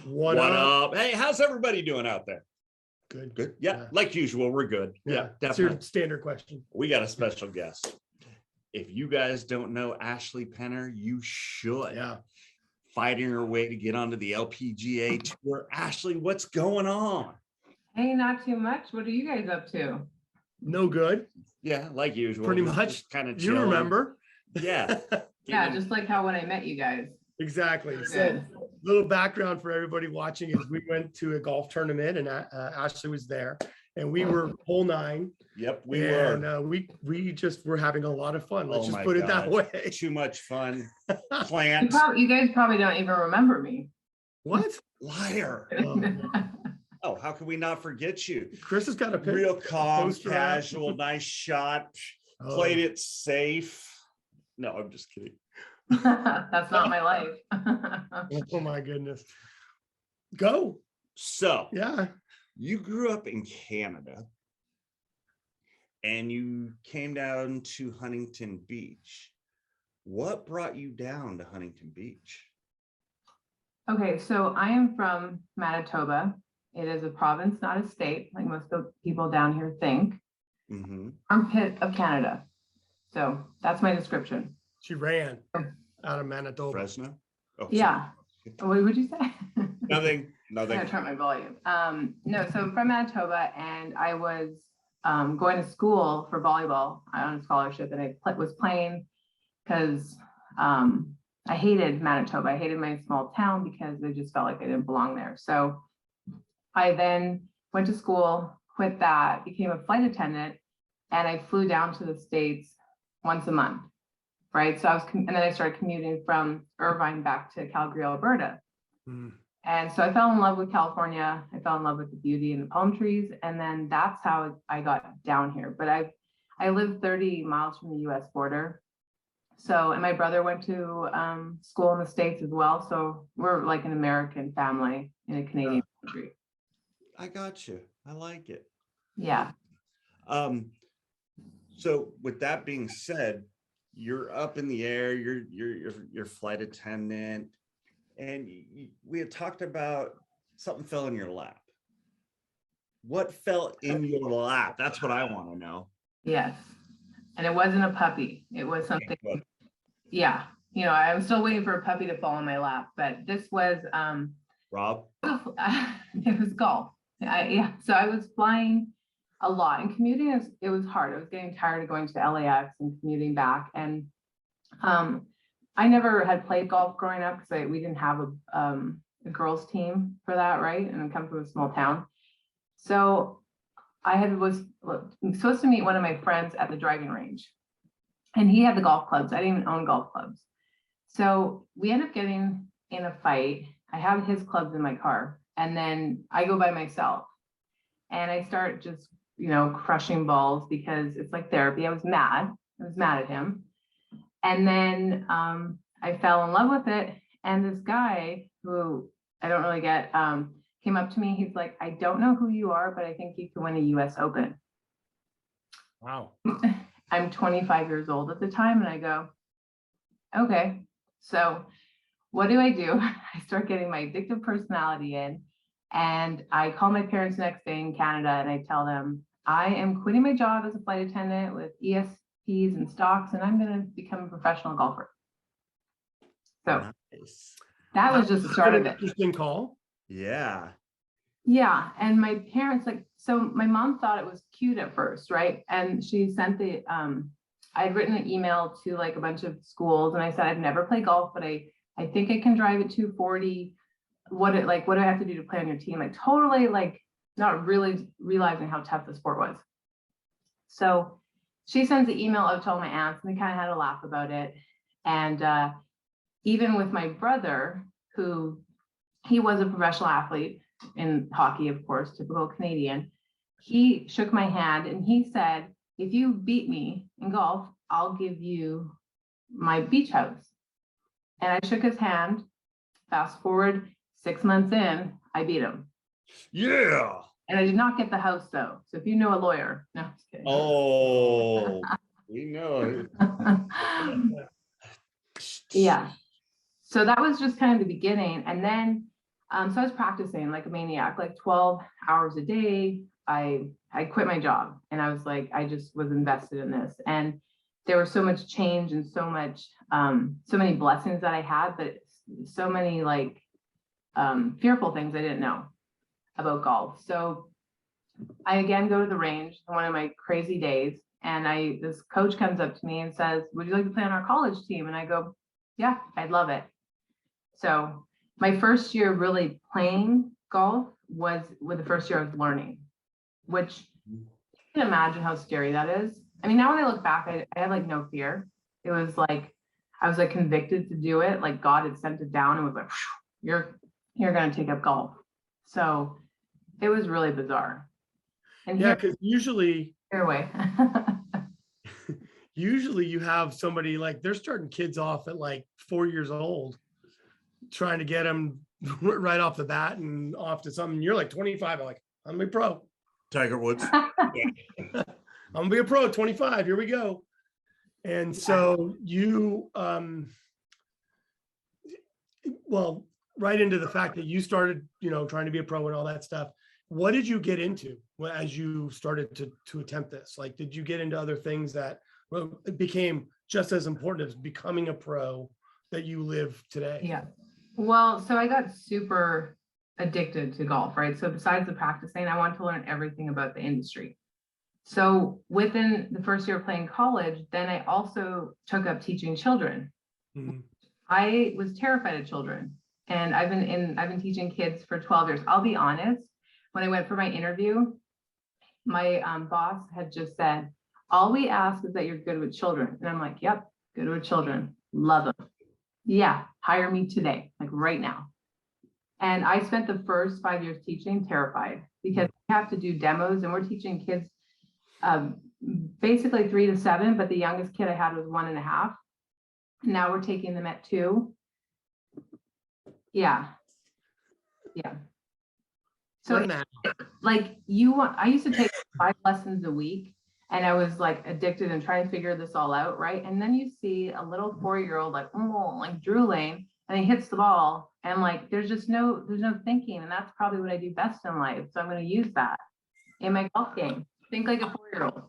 What up? Hey, how's everybody doing out there? Good. Yeah, like usual, we're good. Yeah, That's definitely. your standard question. We got a special guest. If you guys don't know Ashley Penner, you should. Yeah. Fighting her way to get onto the LPGA tour. Ashley, what's going on? Hey, not too much. What are you guys up to? No good. Yeah, like usual. Pretty much. Kind of. You remember? Yeah. Yeah, just like how when I met you guys. Exactly. Good. So, little background for everybody watching is we went to a golf tournament and Ashley was there, and we were hole 9. Yep, we were. And we just were having a lot of fun. Let's Oh just my put it that God. way. Too much fun. You, Plants. you guys probably don't even remember me. What? Liar. Oh, how can we not forget you? Chris has got a picture. Real calm, poster up. casual, nice shot. Oh. Played it safe. No, I'm just kidding. That's not my life. Oh my goodness. Go. So, Yeah. you grew up in Canada and you came down to Huntington Beach. What brought you down to Huntington Beach? Okay, so I am from Manitoba. It is a province, not a state, like most of the people down here think. Mm-hmm. Armpit of Canada. So that's my description. She ran out of Manitoba. Fresno? Oh, Yeah. What would you say? Nothing. I'm gonna turn my volume. No, so I'm from Manitoba, and I was going to school for volleyball. I on a scholarship, and I was playing because I hated Manitoba. I hated my small town because I just felt like I didn't belong there. So I then went to school, quit that, became a flight attendant, and I flew down to the States once a month. Right. So and then I started commuting from Irvine back to Calgary, Alberta. Mm. And so I fell in love with California. I fell in love with the beauty and the palm trees. And then that's how I got down here. But I live 30 miles from the US border. So, and my brother went to school in the States as well. So we're like an American family in a Canadian country. I got you. I like it. Yeah. So with that being said, you're up in the air, you're flight attendant, and we had talked about something fell in your lap. What fell in your lap? That's what I want to know. Yes. And it wasn't a puppy. It was something. Yeah. You know, I'm still waiting for a puppy to fall in my lap, but this was Rob? it was golf. Yeah. So I was flying a lot, and commuting it was hard. I was getting tired of going to the LAX and commuting back. And I never had played golf growing up because we didn't have a girls team for that, right? And I come from a small town. So I was supposed to meet one of my friends at the driving range, and he had the golf clubs. I didn't even own golf clubs. So we end up getting in a fight. I have his clubs in my car, and then I go by myself, and I start just crushing balls because it's like therapy. I was mad at him. And then I fell in love with it. And this guy who I don't really get came up to me. He's like, I don't know who you are, but I think you can win a US Open. Wow. I'm 25 years old at the time. And I go, okay. So what do? I start getting my addictive personality in. And I call my parents next day in Canada and I tell them, I am quitting my job as a flight attendant with ESPs and stocks, and I'm going to become a professional golfer. So nice. That was just the start of it. Interesting call. Yeah. Yeah. And my parents, so my mom thought it was cute at first, right? And she sent I had written an email to a bunch of schools, and I said, I've never played golf, but I think I can drive at 240. What do I have to do to play on your team? Totally not really realizing how tough the sport was. So she sends an email out to all my aunts, and they kind of had a laugh about it. And even with my brother, he was a professional athlete in hockey, of course, typical Canadian, he shook my hand and he said, if you beat me in golf, I'll give you my beach house. And I shook his hand. Fast forward 6 months in, I beat him. Yeah. And I did not get the house though. So if you know a lawyer, no, I'm just kidding. Oh, we know. Yeah. So that was just kind of the beginning. And then So I was practicing like a maniac, like 12 hours a day. I quit my job and I was like, I just was invested in this. And there was so much change and so much, so many blessings that I had, but so many like fearful things I didn't know about golf. So I again go to the range on one of my crazy days, and this coach comes up to me and says, "Would you like to play on our college team?" And I go, "Yeah, I'd love it." So my first year really playing golf was with the first year I was learning, which you can imagine how scary that is. I mean, now when I look back, I had like no fear. It was like I was like convicted to do it. Like God had sent it down and was like, you're going to take up golf. So it was really bizarre. And Yeah, because usually away. usually you have somebody like they're starting kids off at like 4 years old, trying to get them right off the bat and off to something. You're like 25. I'm like, I'm gonna be pro. Tiger Woods. I'm gonna be a pro at 25. Here we go. And so you, well, right into the fact that you started, trying to be a pro and all that stuff. What did you get into as you started to attempt this? Like, did you get into other things that it became just as important as becoming a pro that you live today? Yeah. Well, so I got super addicted to golf, right? So besides the practicing, I wanted to learn everything about the industry. So within the first year of playing college, then I also took up teaching children. Mm-hmm. I was terrified of children, and I've been teaching kids for 12 years. I'll be honest, when I went for my interview, my boss had just said, "All we ask is that you're good with children." And I'm like, "Yep, good with children, love them. Yeah, hire me today, like right now." And I spent the first 5 years teaching terrified, because we have to do demos and we're teaching kids basically 3 to 7, but the youngest kid I had was 1.5. Now we're taking them at 2. Yeah. So like I used to take 5 lessons a week, and I was like addicted and trying to figure this all out, right? And then you see a little 4-year-old like drooling, and he hits the ball, and like there's no thinking, and that's probably what I do best in life. So I'm going to use that in my golf game. Think like a 4-year-old.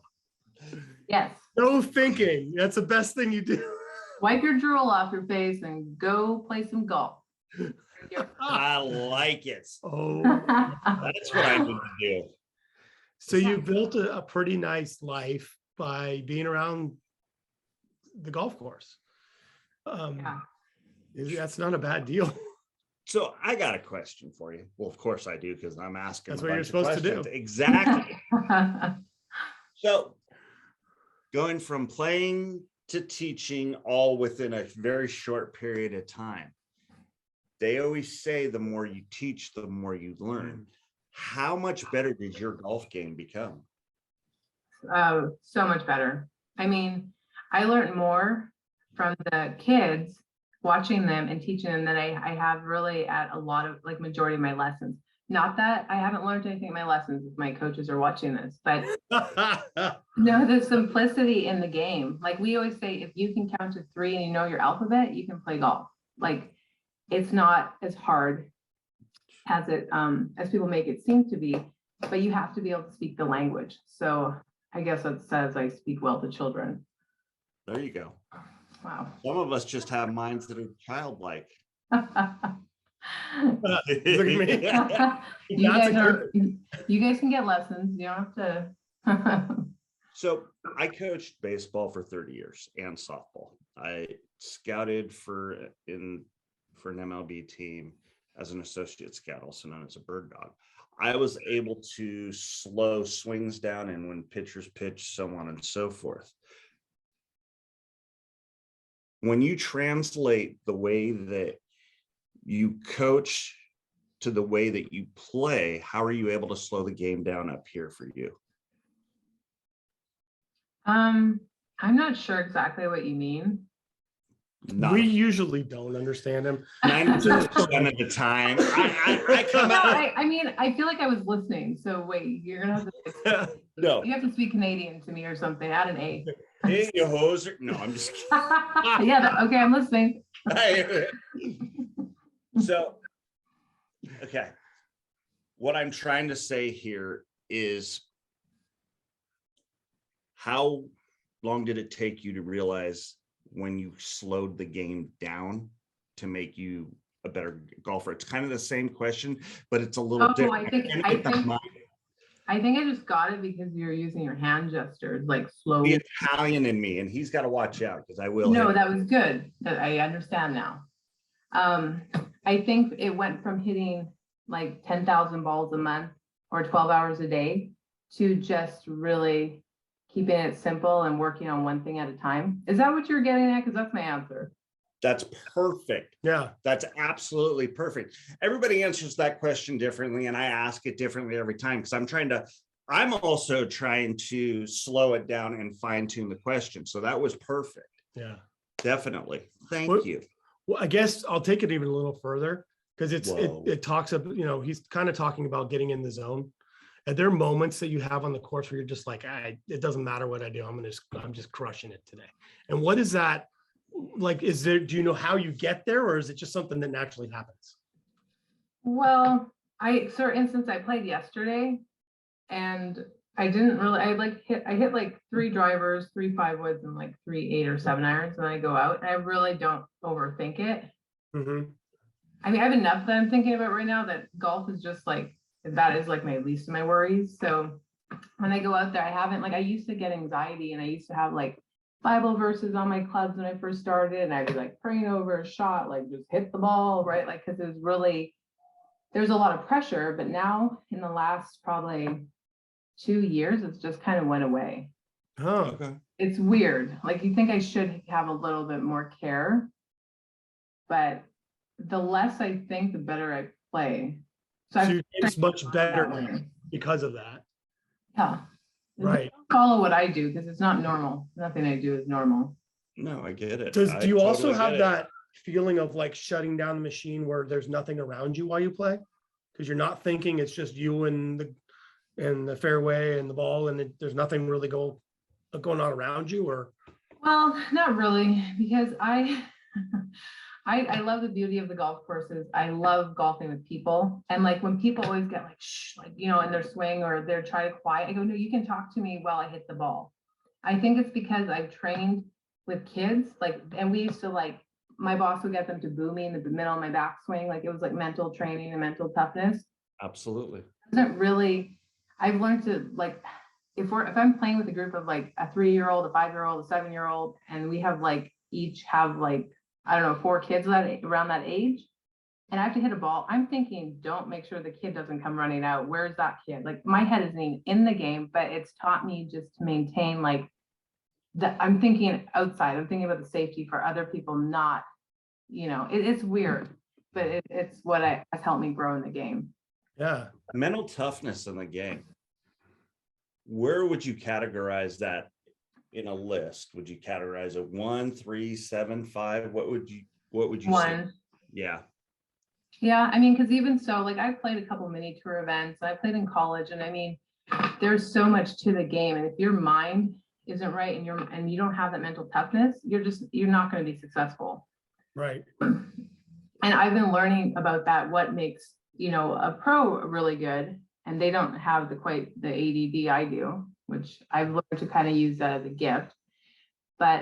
Yes. No thinking. That's the best thing you do. Wipe your drool off your face and go play some golf. I like it. Oh, that's what I need to do. So you built a pretty nice life by being around the golf course. That's not a bad deal. So I got a question for you. Well, of course I do, because I'm asking. That's what you're supposed to do. Exactly. So going from playing to teaching all within a very short period of time. They always say the more you teach, the more you learn. How much better did your golf game become? So much better. I mean, I learned more from the kids watching them and teaching them than I have really at a lot of like majority of my lessons. Not that I haven't learned anything in my lessons if my coaches are watching this, but no, the simplicity in the game. Like we always say, if you can count to 3 and you know your alphabet, you can play golf. Like it's not as hard as as people make it seem to be, but you have to be able to speak the language. So I guess that says I speak well to children. There you go. Wow. Some of us just have minds that are childlike. Look at me. You guys can get lessons. You don't have to. So I coached baseball for 30 years and softball. I scouted for an MLB team as an associate scout, also known as a bird dog. I was able to slow swings down and when pitchers pitch, so on and so forth. When you translate the way that you coach to the way that you play, how are you able to slow the game down up here for you? I'm not sure exactly what you mean. We usually don't understand him 90% of the time. I come out. I mean, I feel like I was listening. So wait, you're gonna have to. No. You have to speak Canadian to me or something. Add an A. Hey, you hoser. No, I'm just kidding. Yeah. Okay, I'm listening. So Okay. What I'm trying to say here is, how long did it take you to realize when you slowed the game down to make you a better golfer? It's kind of the same question, but it's a little different. I think I just got it because you're using your hand gestures, like The slowly. Italian in me, and he's got to watch out because I will. No, hit. that was good. I understand now. I think it went from hitting like 10,000 balls a month or 12 hours a day to just really keeping it simple and working on one thing at a time. Is that what you're getting at? Because that's my answer. That's perfect. Yeah. That's absolutely perfect. Everybody answers that question differently, and I ask it differently every time because I'm also trying to slow it down and fine tune the question. So that was perfect. Yeah. Definitely. Thank you. Well, I guess I'll take it even a little further because Whoa. it talks about, he's kind of talking about getting in the zone. Are there moments that you have on the course where you're just like, it doesn't matter what I do, I'm just crushing it today? And what is that like? Do you know how you get there, or is it just something that naturally happens? Well, for instance, I played yesterday and I didn't really, I hit like 3 drivers, 3 5-woods and like 3 8 or 7 irons when I go out, and I really don't overthink it. Mm-hmm. I mean, I have enough that I'm thinking about right now that golf is just like, that is like my least of my worries. So when I go out there, I used to get anxiety, and I used to have like Bible verses on my clubs when I first started, and I'd be like praying over a shot, like just hit the ball, right? Like, because there's a lot of pressure, but now in the last probably 2 years, it's just kind of went away. Oh, Okay. It's weird. Like, you think I should have a little bit more care, but the less I think, the better I play. So it's much better that way. because of that. Yeah. Right. Follow what I do because it's not normal. Nothing I do is normal. No, I get it. Do you also totally have get it. that feeling of like shutting down the machine where there's nothing around you while you play? Because you're not thinking, it's just you and the fairway and the ball, and there's nothing really going on around you, or? Well, not really, because I love the beauty of the golf courses. I love golfing with people. And like when people always get like, shh, like, in their swing or they're trying to quiet, I go, no, you can talk to me while I hit the ball. I think it's because I've trained with kids, and we used to my boss would get them to boo me in the middle of my backswing. Like, it was like mental training and mental toughness. Absolutely. I've learned to if I'm playing with a group of like a 3-year-old, a 5-year-old, a 7-year-old, and we have each have I don't know, 4 kids around that age, and I have to hit a ball, I'm thinking, don't make sure the kid doesn't come running out. Where's that kid? Like, my head isn't even in the game, but it's taught me just to maintain I'm thinking outside. I'm thinking about the safety for other people, not, it's weird, but it's what has helped me grow in the game. Yeah. Mental toughness in the game. Where would you categorize that in a list? Would you categorize it 1, 3, 7, 5? What would you 1. say? Yeah. Yeah, I mean, because even so, I played a couple mini tour events. I played in college, and I mean, there's so much to the game, and if your mind isn't right and you don't have that mental toughness, you're not going to be successful. Right. And I've been learning about that. What makes a pro really good, and they don't have quite the ADD I do, which I've learned to kind of use that as a gift. But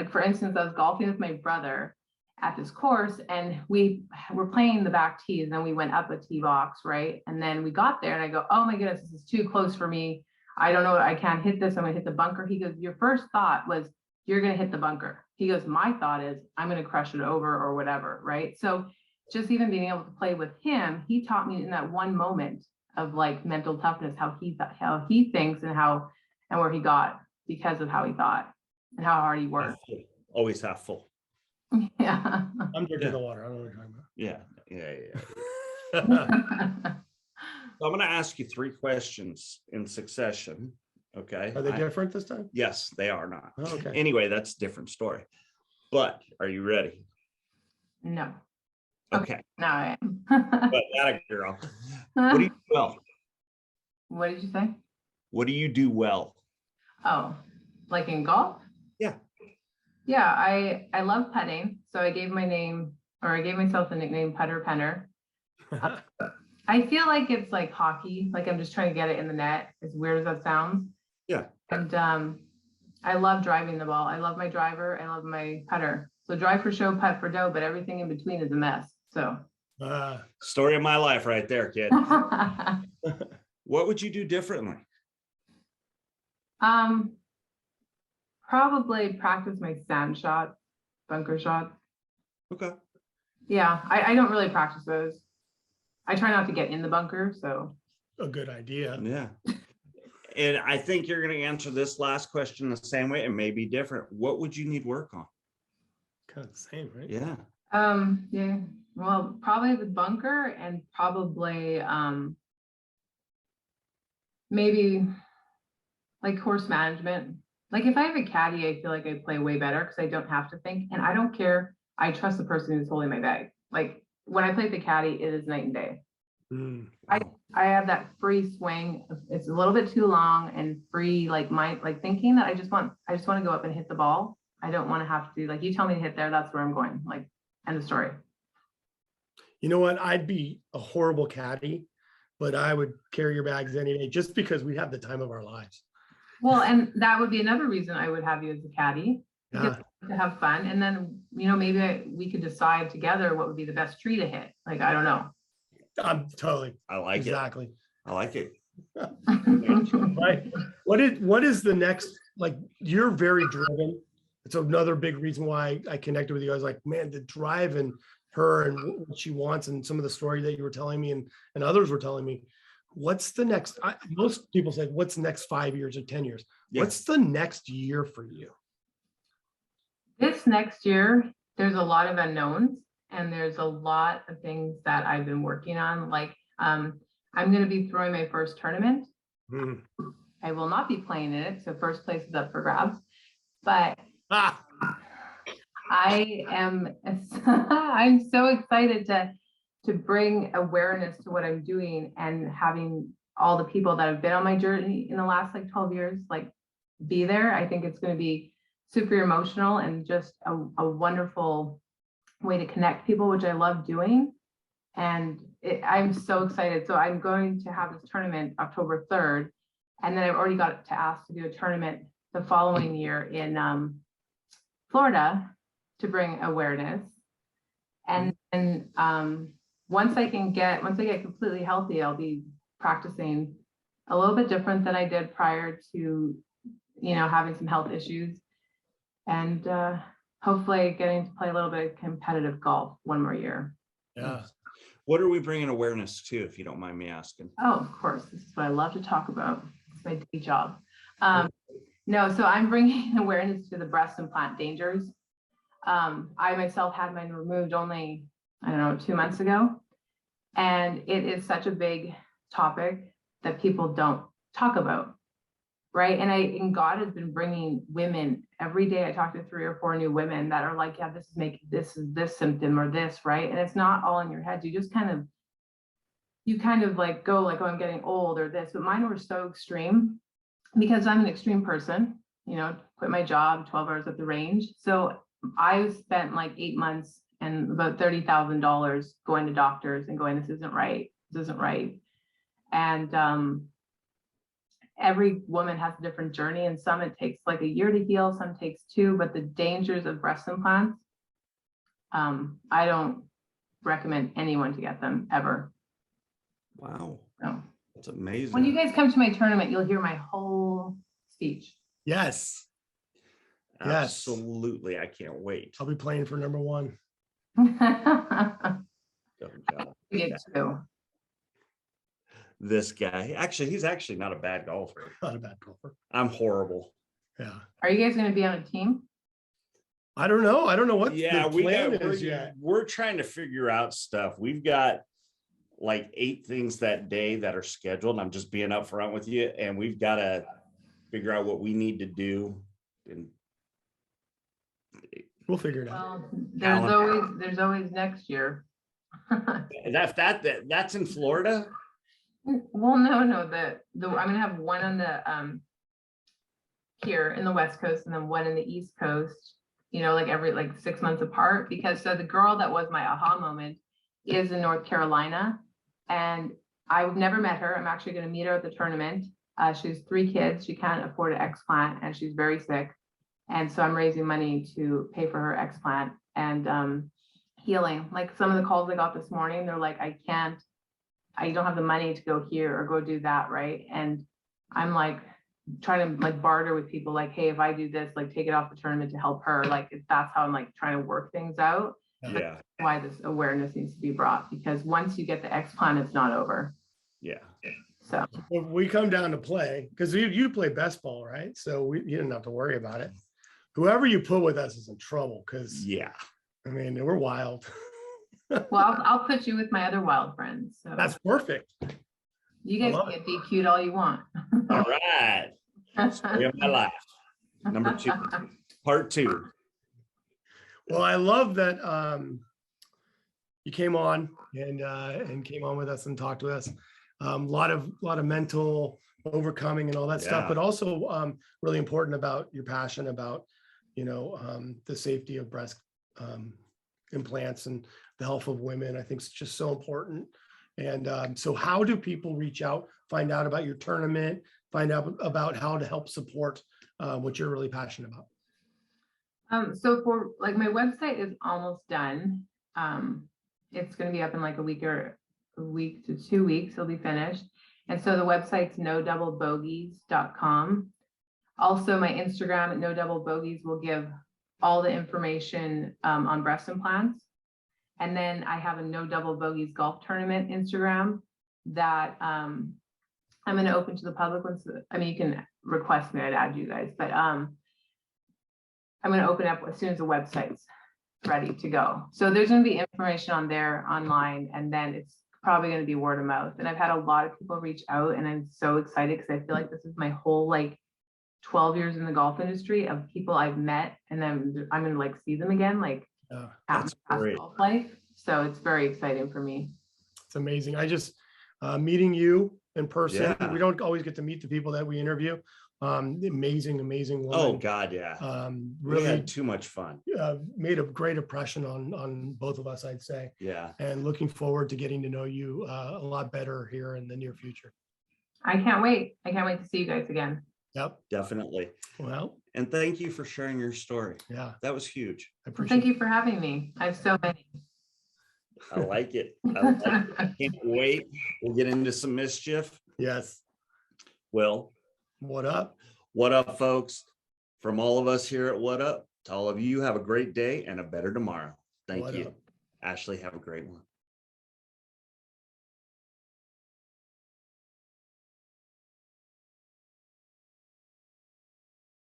for instance, I was golfing with my brother at this course, and we were playing the back tees, and then we went up a tee box, right? And then we got there, and I go, oh my goodness, this is too close for me. I don't know, I can't hit this. I'm gonna hit the bunker. He goes, your first thought was you're gonna hit the bunker. He goes, my thought is I'm gonna crush it over or whatever, right? So just even being able to play with him, he taught me in that one moment of mental toughness, how he thinks and where he got because of how he thought and how hard he worked. Always half full. Yeah. I'm drinking the water. I don't know what you're talking about. Yeah. So I'm going to ask you 3 questions in succession. Okay. Are they different this time? Yes, they are not. Oh, okay. Anyway, that's a different story. But are you ready? No. Okay. Now I am. But that a girl. What do you do well? What did you say? What do you do well? Oh, like in golf? Yeah. Yeah, I love putting. So I gave myself the nickname Putter Penner. I feel like it's like hockey, like I'm just trying to get it in the net, as weird as that sounds. Yeah. And I love driving the ball. I love my driver. I love my putter. So drive for show, putt for dough, but everything in between is a mess. So Story of my life right there, kid. What would you do differently? Probably practice my sand shots, bunker shots. Okay. Yeah, I don't really practice those. I try not to get in the bunker, so. A good idea. Yeah. And I think you're going to answer this last question the same way. It may be different. What would you need work on? Kind of the same, right? Yeah. Yeah, well, probably the bunker and probably maybe like course management. Like if I have a caddy, I feel like I play way better because I don't have to think, and I don't care. I trust the person who's holding my bag. Like when I play with the caddy, it is night and day. I have that free swing. It's a little bit too long and free, like thinking that I just want to go up and hit the ball. I don't want to have to, like, you tell me to hit there, that's where I'm going. Like, end of story. You know what? I'd be a horrible caddy, but I would carry your bags any day just because we have the time of our lives. Well, and that would be another reason I would have you as a caddy, because Yeah. to have fun. And then, maybe we could decide together what would be the best tree to hit. Like, I don't know. I'm totally. I like Exactly. it. I like it. Right. What is the next, like, you're very driven. It's another big reason why I connected with you. I was like, man, the drive and her and what she wants and some of the story that you were telling me and others were telling me. What's the next? Most people say, what's the next 5 years or 10 years? Yeah. What's the next year for you? This next year, there's a lot of unknowns, and there's a lot of things that I've been working on. Like, I'm going to be throwing my first tournament. Hmm. I will not be playing in it, so first place is up for grabs. But I am, I'm so excited to bring awareness to what I'm doing, and having all the people that have been on my journey in the last like 12 years, like, be there. I think it's going to be super emotional and just a wonderful way to connect people, which I love doing. And I'm so excited. So I'm going to have this tournament October 3rd. And then I've already got to ask to do a tournament the following year in Florida to bring awareness. And then once I get completely healthy, I'll be practicing a little bit different than I did prior to, having some health issues. And hopefully getting to play a little bit of competitive golf one more year. Yeah. What are we bringing awareness to, if you don't mind me asking? Oh, of course. This is what I love to talk about. It's my day job. No, so I'm bringing awareness to the breast implant dangers. I myself had mine removed only, 2 months ago. And it is such a big topic that people don't talk about. Right. And God has been bringing women every day. I talk to 3 or 4 new women that are like, yeah, this is this symptom or this, right? And it's not all in your head. You kind of like go like, oh, I'm getting old or this, but mine were so extreme because I'm an extreme person, quit my job, 12 hours at the range. So I spent like 8 months and about $30,000 going to doctors and going, this isn't right. This isn't right. And, every woman has a different journey, and some it takes like a year to heal, some takes 2, but the dangers of breast implants, I don't recommend anyone to get them ever. Wow. No. That's amazing. When you guys come to my tournament, you'll hear my whole speech. Yes. Absolutely. I can't wait. I'll be playing for number 1. You too. This guy, he's actually not a bad golfer. Not a bad golfer. I'm horrible. Yeah. Are you guys going to be on a team? I don't know. I don't know what the plan we're is yet. We're trying to figure out stuff. We've got like 8 things that day that are scheduled. I'm just being upfront with you, and we've got to figure out what we need to do. And We'll figure it out. Well, there's always next year. That's in Florida. Well, no, I'm gonna have one on the here in the West Coast and then one in the East Coast, like every 6 months apart, because so the girl that was my aha moment is in North Carolina, And I've never met her. I'm actually going to meet her at the tournament. She has 3 kids. She can't afford an explant and she's very sick. And so I'm raising money to pay for her explant and healing. Like some of the calls I got this morning, they're like, I don't have the money to go here or go do that, right? And I'm like trying to like barter with people like, hey, if I do this, like take it off the tournament to help her. Like that's how I'm like trying to work things out. Yeah. Why this awareness needs to be brought, because once you get the explant, it's not over. Yeah. So If we come down to play, because you play best ball, right? So you didn't have to worry about it. Whoever you put with us is in trouble because Yeah. I mean we're wild. well, I'll put you with my other wild friends. So That's perfect. you guys love can be cute all you want. All right. Story of my life. Number 2, part 2. Well, I love that you came on and came on with us and talked with us. A lot of mental overcoming and all that stuff, Yeah. but also really important about your passion about the safety of breast implants and the health of women. I think it's just so important. And so how do people reach out, find out about your tournament, find out about how to help support what you're really passionate about? So for like my website is almost done. It's going to be up in like a week to 2 weeks. It'll be finished. And so the website's nodoublebogeys.com. Also my Instagram at nodoublebogeys will give all the information on breast implants. And then I have a No Double Bogeys golf tournament Instagram that I'm going to open to the public once. I mean, you can request me, I'd add you guys, but I'm going to open up as soon as the website's ready to go. So there's going to be information on there online, and then it's probably going to be word of mouth. And I've had a lot of people reach out, and I'm so excited because I feel like this is my whole like 12 years in the golf industry of people I've met, and then I'm going to like see them again, like That's great. golf life. So it's very exciting for me. It's amazing. I just meeting you in person. Yeah. We don't always get to meet the people that we interview. Amazing woman. Oh God, yeah. We Really had too much fun. made a great impression on both of us, I'd say. Yeah. And looking forward to getting to know you a lot better here in the near future. I can't wait. I can't wait to see you guys again. Yep. Definitely. Well, And thank you for sharing your story. yeah, That was huge. I Well, appreciate thank you for having me. I have so many. I like it. I can't wait. We'll get into some mischief. Yes. Will, What up? what up, folks? From all of us here at What Up, to all of you, have a great day and a better tomorrow. Thank What you. up? Ashley, have a great one.